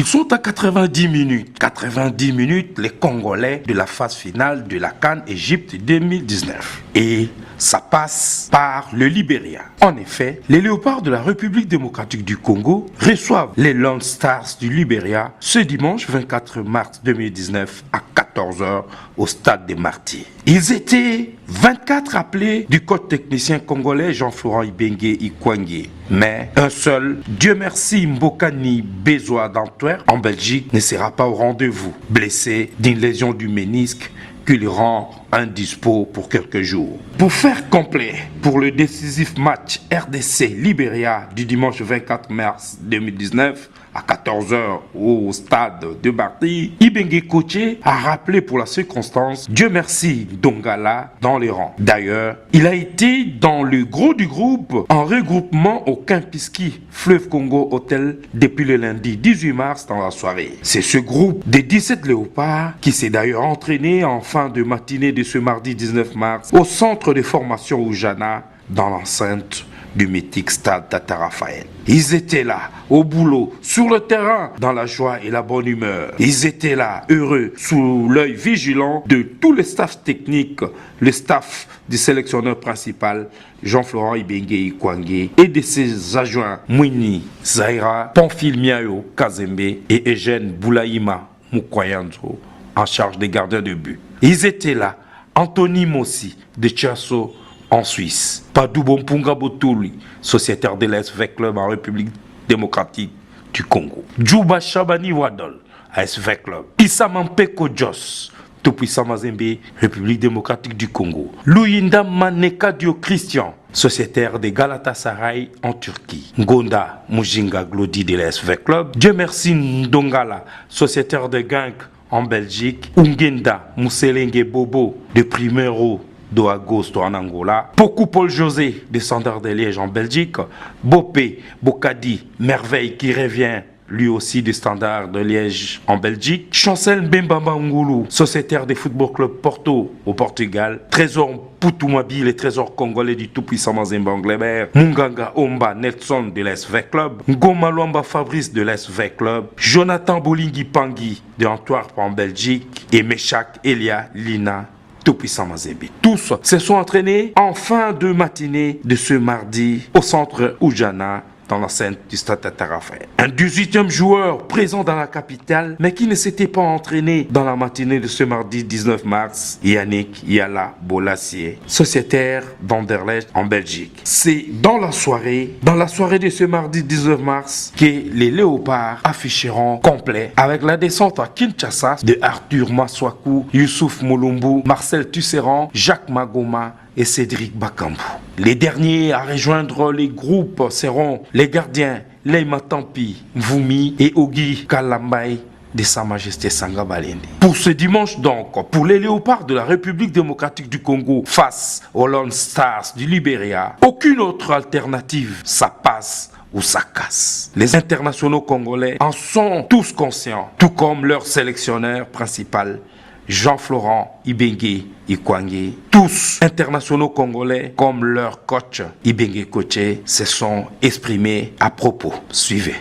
Ils sont à 90 minutes. 90 minutes, les Congolais de la phase finale de la CAN Égypte 2019. Et ça passe par le Libéria. En effet, les léopards de la République démocratique du Congo reçoivent les Lone Stars du Libéria ce dimanche 24 mars 2019 à 14h au stade des Martyrs. Ils étaient 24 appelés du code technicien congolais Jean-Florent Ibenge Ikwangé. Mais un seul, Dieu merci Mbokani Bezoa d'Antwerp, en Belgique, ne sera pas au rendez-vous, blessé d'une lésion du ménisque qui le rend indispo pour quelques jours. Pour faire complet, pour le décisif match RDC-Libéria du dimanche 24 mars 2019, à 14h au stade de Martyrs, Ibenge Koché a rappelé pour la circonstance Dieu merci Dongala dans les rangs. D'ailleurs, il a été dans le gros du groupe en regroupement au Kempinski Fleuve Congo Hotel depuis le lundi 18 mars dans la soirée. C'est ce groupe des 17 léopards qui s'est d'ailleurs entraîné en fin de matinée de ce mardi 19 mars au centre de formation Oujana dans l'enceinte du mythique stade Tata Raphaël. Ils étaient là, au boulot, sur le terrain, dans la joie et la bonne humeur. Ils étaient là, heureux, sous l'œil vigilant de tout le staff technique, le staff du sélectionneur principal, Jean-Florent Ibenge Ikwangé, et de ses adjoints, Mwini Zaira, Pamphile Miayo Kazembe et Eugène Boulaïma Mukwayanzo, en charge des gardiens de but. Ils étaient là, Anthony Mossi de Tchasso, en Suisse, Padou Bompunga Botouli, sociétaire de l'ASV Club en République démocratique du Congo. Djouba Chabani Wadol, ASV Club. Issa Mampeko Jos, tout-puissant Mazembe, République démocratique du Congo. Louyinda Maneka Dio Christian, sociétaire de Galatasaray en Turquie. Ngonda Mujinga Glody de l'ASV Club. Dieu merci Ndongala, sociétaire de Genk en Belgique. Ungenda Mousselenge Bobo de Primero d'Agosto en Angola, Poku Paul José, descendeur de Liège en Belgique, Bopé Bokadi, Merveille qui revient lui aussi du Standard de Liège en Belgique, Chancel Mbembamba Ngoulou, sociétaire des Football Club Porto au Portugal, Trésor Poutumabi, le trésor congolais du tout-puissant Mazembe Anglebert, Munganga Omba Nelson de l'SV Club, Ngoma Luamba Fabrice de l'SV Club, Jonathan Bolingi Pangui de Antwerp en Belgique et Meshak Elia Lina tout-puissant Mazembe. Tous se sont entraînés en fin de matinée de ce mardi au centre Oujana dans l'enceinte du stade Tata Raphaël. Un 18e joueur présent dans la capitale mais qui ne s'était pas entraîné dans la matinée de ce mardi 19 mars, Yannick Yala Bolassier, sociétaire d'Anderlecht en Belgique. C'est dans la soirée de ce mardi 19 mars que les léopards afficheront complet avec la descente à Kinshasa de Arthur Maswaku, Youssouf Moulumbu, Marcel Tusseran, Jacques Magoma et Cédric Bakambu. Les derniers à rejoindre les groupes seront les gardiens Leima Tampi, Mvumi et Ogi Kalambay de Sa Majesté Sanga Balende. Pour ce dimanche donc, pour les léopards de la République démocratique du Congo face aux Lone Stars du Libéria, aucune autre alternative, ça passe ou ça casse. Les internationaux congolais en sont tous conscients, tout comme leur sélectionneur principal, Jean-Florent Ibenge Ikwangé. Tous internationaux congolais comme leur coach Ibenge Koché se sont exprimés à propos. Suivez.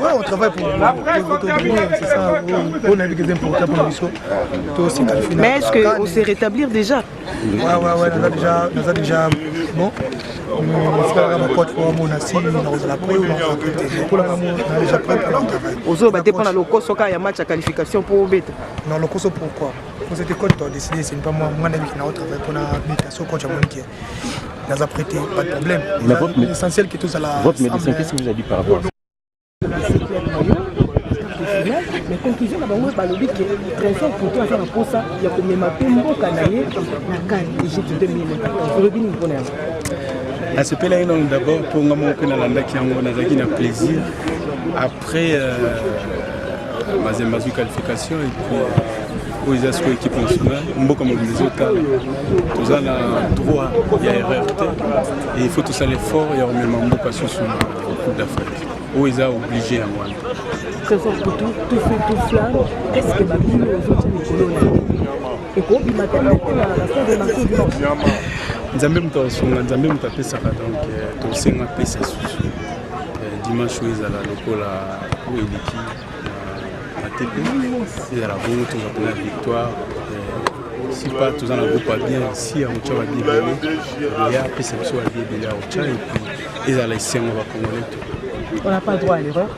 Ouais, on travaille pour votre bien, c'est ça. On a vu que c'est important pour nous. Mais est-ce qu'on s'est rétablir déjà? Ouais, nous a déjà bon. C'est pas mon pote pour mon assis, nous la pré ou pour la maman, on a déjà prêt pour le travail. Ozo va dépendre le coso quand il y a match à qualification pour Obet. Non, le coso pourquoi? Pour cette école, tu as décidé, c'est pas moi, mon ami qui n'a pas travaillé pour la méditation quand tu as mon qui nous a prêté, pas de problème. L'essentiel que tous à la. Votre médecin, qu'est-ce que vous avez dit par rapport à ça? Mais conclusion, la banque a dit que très fort pour toi, pour ça, il y a combien de temps canaillé la CAN Égypte 2014. À ce pays-là, d'abord, pour moi, on a plaisir. Après, ma qualification, et puis, aux assos équipe nationale, comme les autres, tous ont droit, il y a erreur. Et il faut tous aller fort, il y a même un passion sur le Coupe d'Afrique. Où ils sont obligés à moi. Très fort pour tout fait, tout flamme. Est-ce que ma vie aux autres colons et qu'on dit maintenant la fin de la Coupe Nzambe mutapesa ça donc tosenga pesa susu dimanche ezala lokola oeleki ATP. Et la bonne, tout la victoire. Si pas tous en groupe pas bien, si on tient à dire il y a après c'est sur la vie de la Ocha et puis ils allaient on va congolais. On n'a pas droit à l'erreur.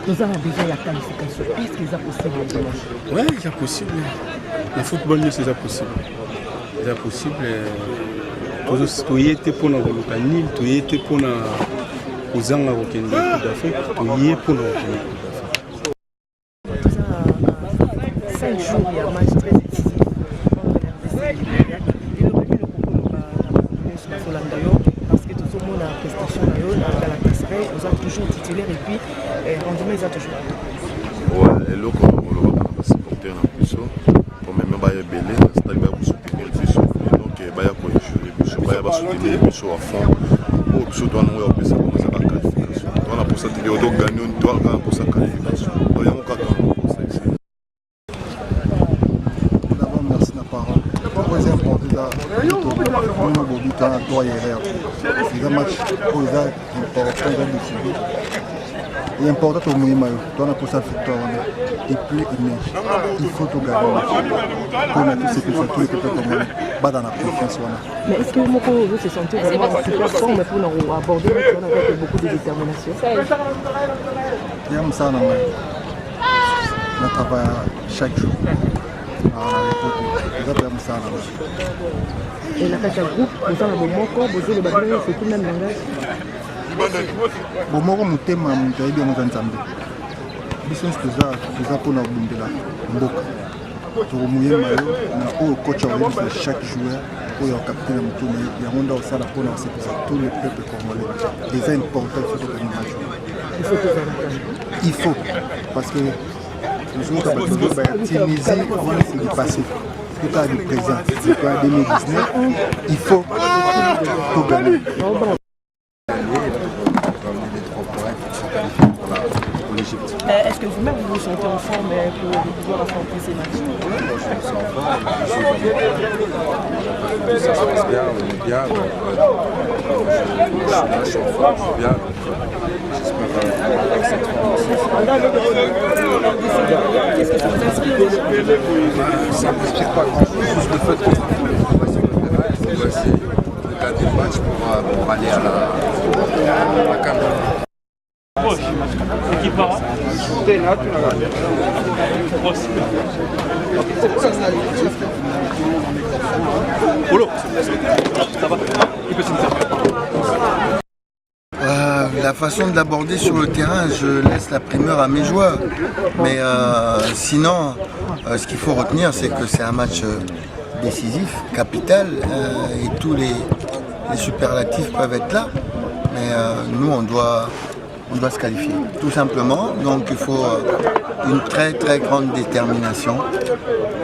Nous avons besoin de la qualification. Est-ce qu'il est possible? Oui, c'est possible. Le football, c'est possible. C'est possible. Tu y étais pour nous au Nil, tu y étais pour nous aux Anglais au Coupe d'Afrique, tu y es pour nous au Coupe d'Afrique. 5 jours, il y a un match très décisif. Parce que tout le monde a la prestation dans la Galatasaray, vous êtes toujours titulaire et puis rendement ils ont toujours. Ouais, et là on va supporter dans plus pour même pas y belé, c'est pas pour soutenir plus donc bah y a quoi jouer plus bah y a soutenir plus à fond. Au plus toi nous on peut ça commencer la qualification. On a pour ça tu dois gagner une toi pour sa qualification. Donc il y a encore temps pour ça ici. D'abord merci la parole. Très important là. On a beaucoup de temps à toi hier. C'est un match pour les important de décider. Il est important pour moi, on a pour sa victoire et puis il faut tout gagner. Pour mettre tous les peuples congolais dans la confiance. Mais est-ce que vous se sentez vraiment super fort mais pour nous aborder avec beaucoup de détermination? Il y a ça dans on travaille chaque jour. Et la carte groupe, vous avez un bon corps, vous avez le bagage, c'est tout le même langage. Bon, moi, je suis bien ensemble. Business toza mpona kobundela mboka tokomouye mayo na oyo coach akoyebisa chaque joueur oyo akapite na motu na ye yango nde osala mpona kosepesa tout le peuple congolais eza important il faut tokani match il faut parce que tozoyoka bato baya Tunisie wana c'est du passé toka du présent c'est pas 2019 il faut togani. Est-ce que vous-même vous vous sentez en forme pour pouvoir affronter ces matchs? Oui, moi je me sens en forme. Ça se passe bien, on est bien. Je suis en forme, je suis bien. J'espère que cette Qu'est-ce que ça vous inspire? ça ne m'inspire pas grand-chose, juste le fait qu'on va essayer de gagner le match pour aller à la CAN. La façon de l'aborder sur le terrain, je laisse la primeur à mes joueurs. Mais sinon, ce qu'il faut retenir, c'est que c'est un match décisif, capital, et tous les superlatifs peuvent être là. Mais nous, on doit se qualifier, tout simplement. Donc il faut une très très grande détermination,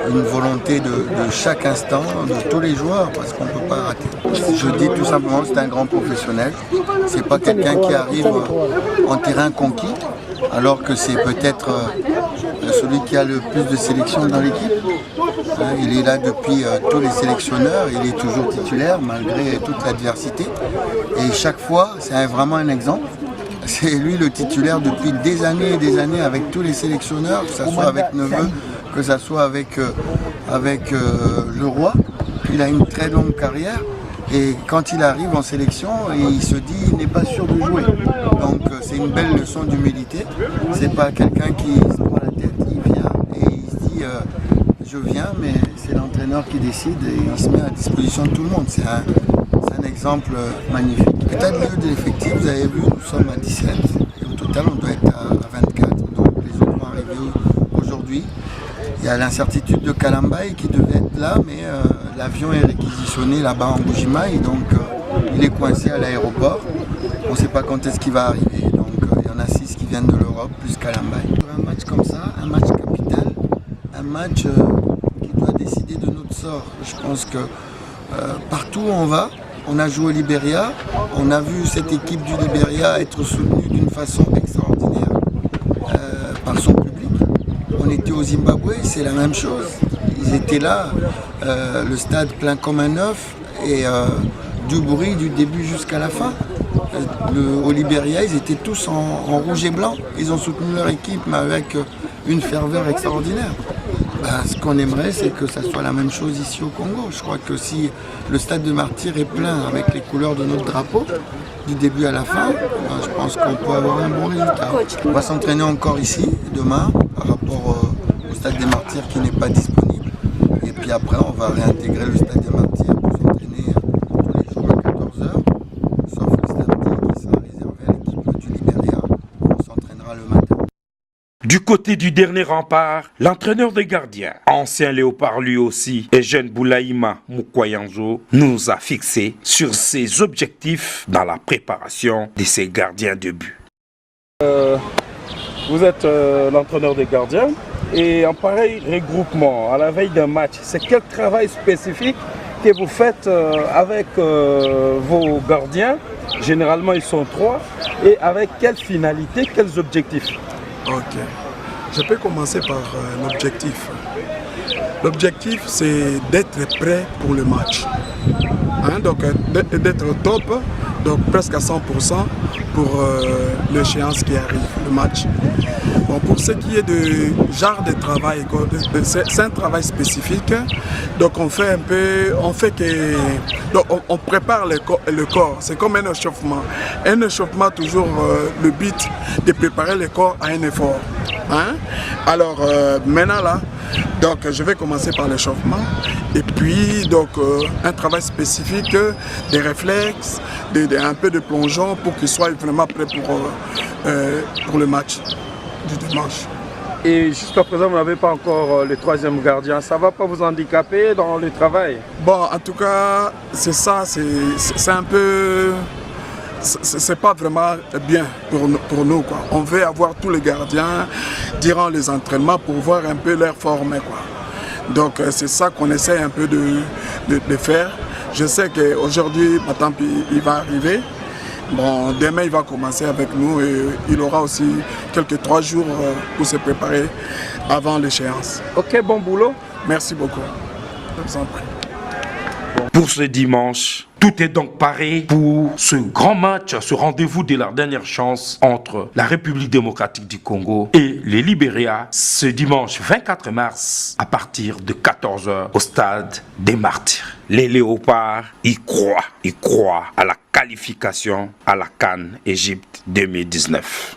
une volonté de chaque instant, de tous les joueurs, parce qu'on ne peut pas rater. Je dis tout simplement, c'est un grand professionnel. C'est pas quelqu'un qui arrive en terrain conquis, alors que c'est peut-être celui qui a le plus de sélections dans l'équipe. Il est là depuis tous les sélectionneurs, il est toujours titulaire malgré toute l'adversité. Et chaque fois, c'est vraiment un exemple. C'est lui le titulaire depuis des années avec tous les sélectionneurs, que ce soit avec Neveu, que ce soit avec le Roi. Il a une très longue carrière et quand il arrive en sélection, il se dit qu'il n'est pas sûr de jouer. Donc c'est une belle leçon d'humilité. C'est pas quelqu'un qui se prend la tête, il vient et il se dit je viens, mais c'est l'entraîneur qui décide et il se met à disposition de tout le monde. C'est un exemple magnifique. Peut-être lieu de l'effectif, vous avez vu, nous sommes à 17 et au total on doit être à 24. Donc les autres vont arriver aujourd'hui. Il y a l'incertitude de Kalambaye qui devait être là, mais l'avion est réquisitionné là-bas en Bujimaï, donc il est coincé à l'aéroport. On ne sait pas quand est-ce qu'il va arriver. Donc il y en a 6 qui viennent de l'Europe, plus Kalambaye. Un match comme ça, un match capital, un match qui doit décider de notre sort. Je pense que partout où on va, on a joué au Libéria, on a vu cette équipe du Libéria être soutenue d'une façon extraordinaire par son public. On était au Zimbabwe, c'est la même chose. Ils étaient là, le stade plein comme un œuf et du bruit du début jusqu'à la fin. Au Libéria, ils étaient tous en rouge et blanc. Ils ont soutenu leur équipe, mais avec une ferveur extraordinaire. Ce qu'on aimerait, c'est que ça soit la même chose ici au Congo. Je crois que si le stade de Martyrs est plein avec les couleurs de notre drapeau, du début à la fin, je pense qu'on peut avoir un bon résultat. On va s'entraîner encore ici, demain, par rapport au stade des Martyrs qui n'est pas disponible. Et puis après, on va réintégrer le stade des Martyrs pour s'entraîner tous les jours à 14h, sauf le samedi qui sera réservé à l'équipe du Libéria. On s'entraînera le matin. Du côté du dernier rempart, l'entraîneur des gardiens, ancien léopard lui aussi, et jeune Boulaïma Mukwayanzo, nous a fixé sur ses objectifs dans la préparation de ses gardiens de but. Vous êtes l'entraîneur des gardiens et en pareil regroupement, à la veille d'un match, c'est quel travail spécifique que vous faites avec vos gardiens? Généralement ils sont 3, et avec quelle finalité, quels objectifs? Ok, je peux commencer par l'objectif. L'objectif, c'est d'être prêt pour le match. Donc d'être top, donc presque à 100% pour l'échéance qui arrive, le match. Bon, pour ce qui est de genre de travail, c'est un travail spécifique. Donc on prépare le corps. C'est comme un échauffement. Un échauffement, toujours le but de préparer le corps à un effort. Alors maintenant là, donc je vais commencer par l'échauffement et puis donc un travail spécifique, des réflexes, un peu de plongeon pour qu'il soit vraiment prêt pour le match du dimanche. Et jusqu'à présent, vous n'avez pas encore le troisième gardien. Ça ne va pas vous handicaper dans le travail? Bon, en tout cas, c'est ça, c'est un peu... C'est pas vraiment bien pour nous, quoi. On veut avoir tous les gardiens durant les entraînements pour voir un peu leur forme, quoi. Donc c'est ça qu'on essaie un peu de faire. Je sais qu'aujourd'hui, Matampi, il va arriver. Bon, demain, il va commencer avec nous et il aura aussi quelques 3 jours pour se préparer avant l'échéance. Ok, bon boulot. Merci beaucoup. Je vous en prie. Pour ce dimanche, tout est donc paré pour ce grand match, ce rendez-vous de la dernière chance entre la République démocratique du Congo et le Libéria, ce dimanche 24 mars à partir de 14h au stade des Martyrs. Les Léopards y croient à la qualification à la CAN Égypte 2019.